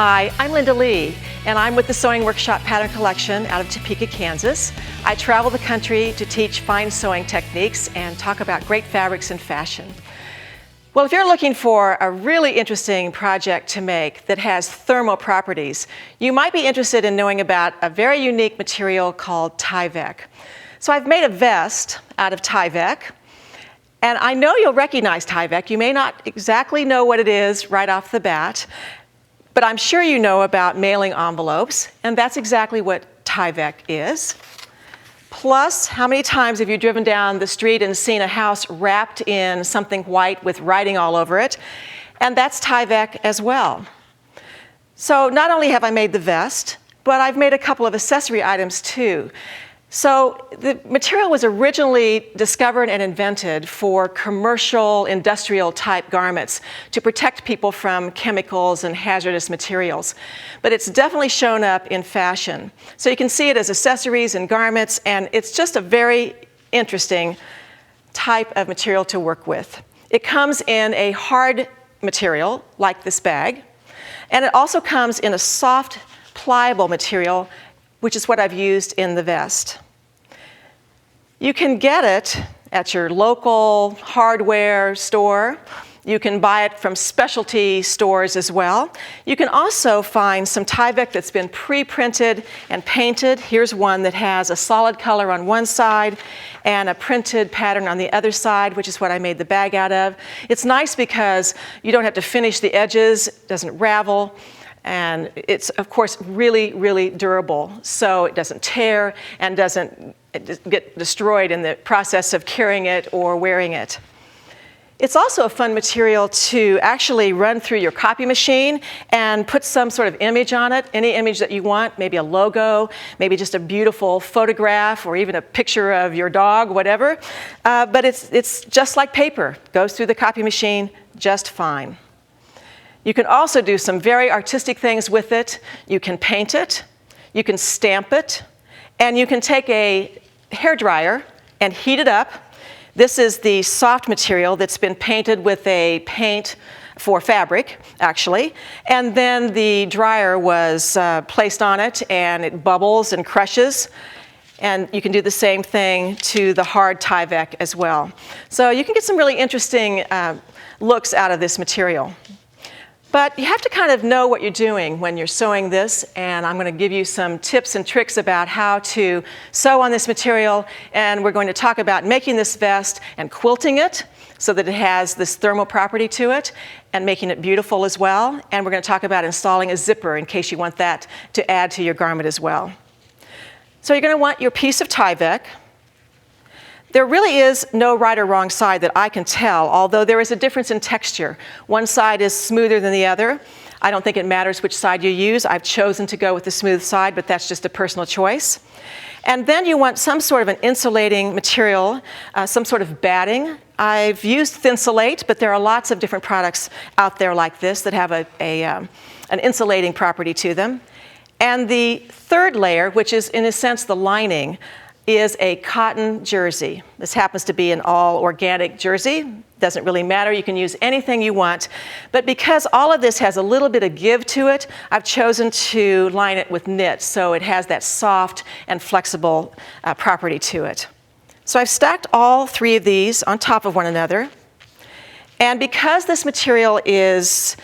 Hi, I'm Linda Lee, and I'm with the Sewing Workshop Pattern Collection out of Topeka, Kansas. I travel the country to teach fine sewing techniques and talk about great fabrics and fashion. Well, if you're looking for a really interesting project to make that has thermal properties, you might be interested in knowing about a very unique material called Tyvek. So I've made a vest out of Tyvek, and I know you'll recognize Tyvek. You may not exactly know what it is right off the bat, but I'm sure you know about mailing envelopes, and that's exactly what Tyvek is. Plus, how many times have you driven down the street and seen a house wrapped in something white with writing all over it? And that's Tyvek as well. So not only have I made the vest, but I've made a couple of accessory items too. So the material was originally discovered and invented for commercial, industrial type garments to protect people from chemicals and hazardous materials. But it's definitely shown up in fashion. So you can see it as accessories and garments, and it's just a very interesting type of material to work with. It comes in a hard material, like this bag, and it also comes in a soft, pliable material, which is what I've used in the vest. You can get it at your local hardware store. You can buy it from specialty stores as well. You can also find some Tyvek that's been pre-printed and painted. Here's one that has a solid color on one side and a printed pattern on the other side, which is what I made the bag out of. It's nice because you don't have to finish the edges, it doesn't ravel. And it's, of course, really, really durable, so it doesn't tear and doesn't get destroyed in the process of carrying it or wearing it. It's also a fun material to actually run through your copy machine and put some sort of image on it, any image that you want, maybe a logo, maybe just a beautiful photograph or even a picture of your dog, whatever. But it's just like paper, goes through the copy machine just fine. You can also do some very artistic things with it. You can paint it, you can stamp it, and you can take a hairdryer and heat it up. This is the soft material that's been painted with a paint for fabric, actually. And then the dryer was placed on it, and it bubbles and crushes. And you can do the same thing to the hard Tyvek as well. So you can get some really interesting looks out of this material. But you have to kind of know what you're doing when you're sewing this, and I'm going to give you some tips and tricks about how to sew on this material, and we're going to talk about making this vest and quilting it so that it has this thermal property to it, and making it beautiful as well. And we're going to talk about installing a zipper in case you want that to add to your garment as well. So you're going to want your piece of Tyvek. There really is no right or wrong side that I can tell, although there is a difference in texture. One side is smoother than the other. I don't think it matters which side you use. I've chosen to go with the smooth side, but that's just a personal choice. And then you want some sort of an insulating material, some sort of batting. I've used Thinsulate, but there are lots of different products out there like this that have an insulating property to them. And the third layer, which is in a sense the lining, is a cotton jersey. This happens to be an all organic jersey. Doesn't really matter, you can use anything you want. But because all of this has a little bit of give to it, I've chosen to line it with knit, so it has that soft and flexible property to it. So I've stacked all three of these on top of one another. And because this material has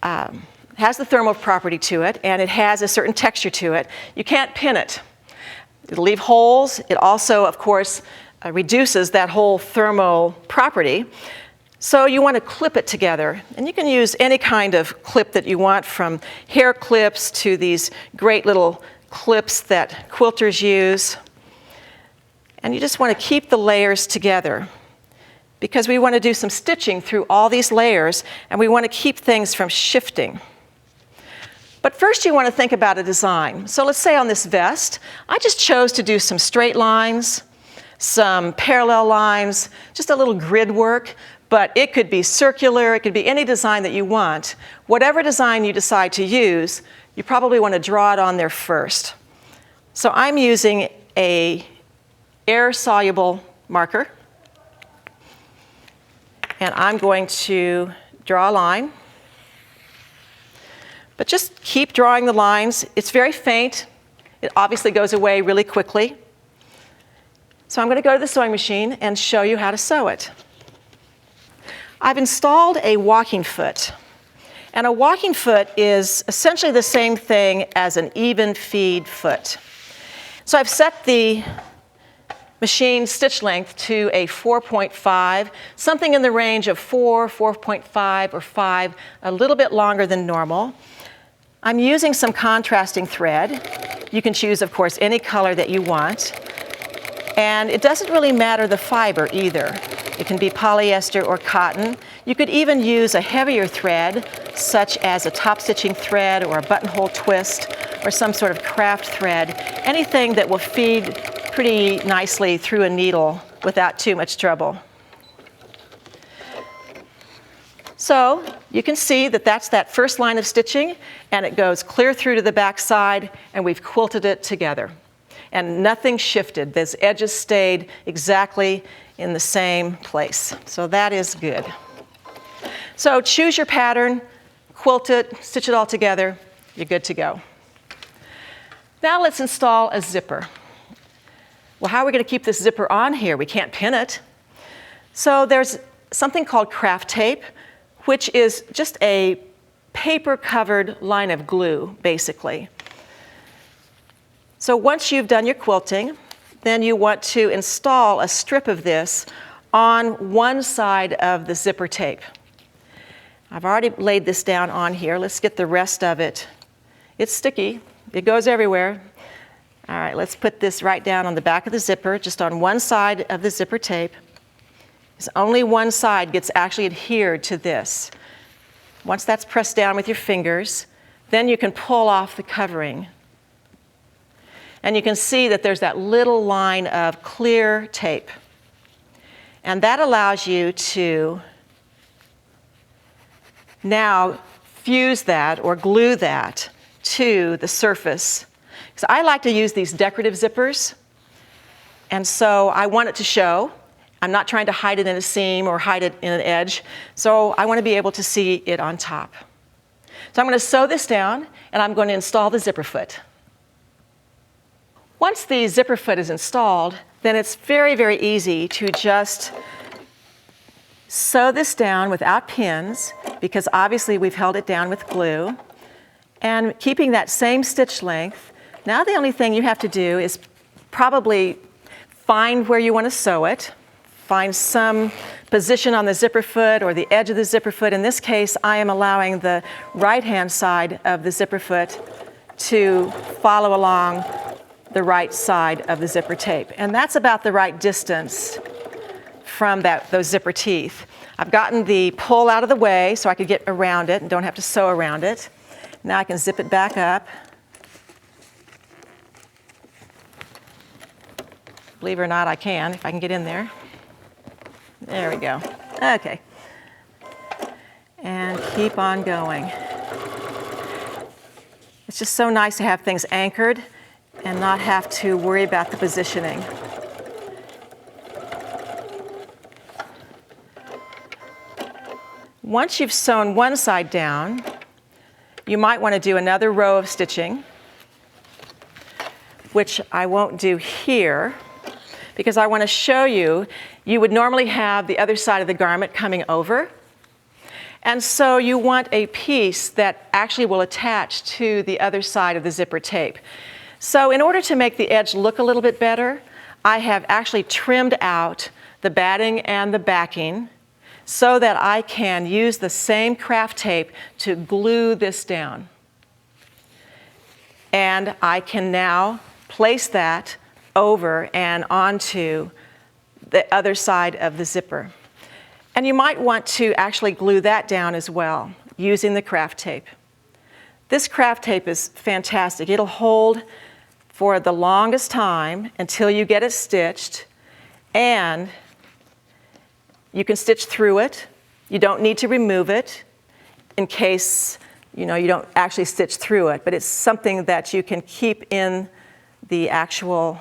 the thermal property to it, and it has a certain texture to it, you can't pin it. It'll leave holes. It also, of course, reduces that whole thermal property. So you want to clip it together. And you can use any kind of clip that you want, from hair clips to these great little clips that quilters use. And you just want to keep the layers together, because we want to do some stitching through all these layers, and we want to keep things from shifting. But first you want to think about a design. So let's say on this vest, I just chose to do some straight lines, some parallel lines, just a little grid work, but it could be circular, it could be any design that you want. Whatever design you decide to use, you probably want to draw it on there first. So I'm using an air-soluble marker, and I'm going to draw a line. But just keep drawing the lines. It's very faint. It obviously goes away really quickly. So I'm going to go to the sewing machine and show you how to sew it. I've installed a walking foot. And a walking foot is essentially the same thing as an even feed foot. So I've set the machine stitch length to a 4.5, something in the range of 4, 4.5, or 5, a little bit longer than normal. I'm using some contrasting thread. You can choose, of course, any color that you want. And it doesn't really matter the fiber either. It can be polyester or cotton. You could even use a heavier thread, such as a top stitching thread or a buttonhole twist or some sort of craft thread, anything that will feed pretty nicely through a needle without too much trouble. So you can see that that's that first line of stitching, and it goes clear through to the back side, and we've quilted it together. And nothing shifted. Those edges stayed exactly in the same place. So that is good. So choose your pattern, quilt it, stitch it all together, you're good to go. Now let's install a zipper. Well, how are we going to keep this zipper on here? We can't pin it. So there's something called craft tape, which is just a paper-covered line of glue, basically. So once you've done your quilting, then you want to install a strip of this on one side of the zipper tape. I've already laid this down on here. Let's get the rest of it. It's sticky. It goes everywhere. All right, let's put this right down on the back of the zipper, just on one side of the zipper tape. Because only one side gets actually adhered to this. Once that's pressed down with your fingers, then you can pull off the covering. And you can see that there's that little line of clear tape. And that allows you to now fuse that or glue that to the surface. So I like to use these decorative zippers. And so I want it to show. I'm not trying to hide it in a seam or hide it in an edge. So I want to be able to see it on top. So I'm going to sew this down, and I'm going to install the zipper foot. Once the zipper foot is installed, then it's very, very easy to just sew this down without pins, because obviously we've held it down with glue. And keeping that same stitch length, now the only thing you have to do is probably find where you want to sew it, find some position on the zipper foot or the edge of the zipper foot. In this case, I am allowing the right-hand side of the zipper foot to follow along the right side of the zipper tape. And that's about the right distance from those zipper teeth. I've gotten the pull out of the way so I could get around it and don't have to sew around it. Now I can zip it back up. Believe it or not, I can, if I can get in there. There we go. Okay. And keep on going. It's just so nice to have things anchored and not have to worry about the positioning. Once you've sewn one side down, you might want to do another row of stitching, which I won't do here, because I want to show you, you would normally have the other side of the garment coming over. And so you want a piece that actually will attach to the other side of the zipper tape. So in order to make the edge look a little bit better, I have actually trimmed out the batting and the backing so that I can use the same craft tape to glue this down. And I can now place that over and onto the other side of the zipper. And you might want to actually glue that down as well using the craft tape. This craft tape is fantastic. It'll hold for the longest time until you get it stitched, and you can stitch through it. You don't need to remove it in case you don't actually stitch through it, but it's something that you can keep in the actual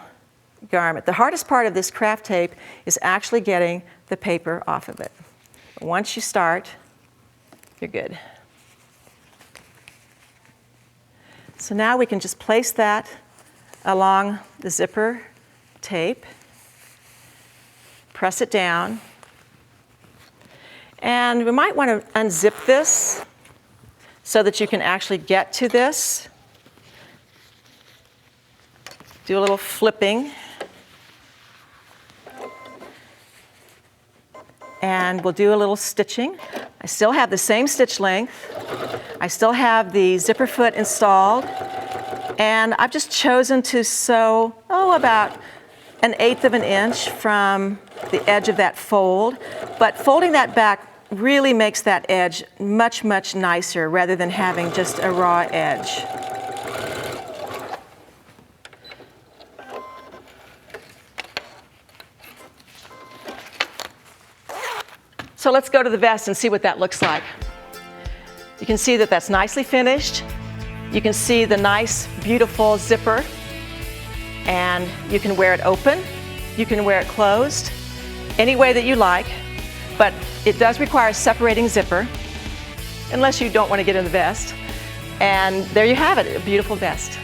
garment. The hardest part of this craft tape is actually getting the paper off of it. Once you start, you're good. So now we can just place that along the zipper tape, press it down, and we might want to unzip this so that you can actually get to this. Do a little flipping. And we'll do a little stitching. I still have the same stitch length. I still have the zipper foot installed. And I've just chosen to sew, about 1/8 of an inch from the edge of that fold. But folding that back really makes that edge much, much nicer rather than having just a raw edge. So let's go to the vest and see what that looks like. You can see that that's nicely finished. You can see the nice, beautiful zipper. And you can wear it open. You can wear it closed, any way that you like. But it does require a separating zipper, unless you don't want to get in the vest. And there you have it, a beautiful vest.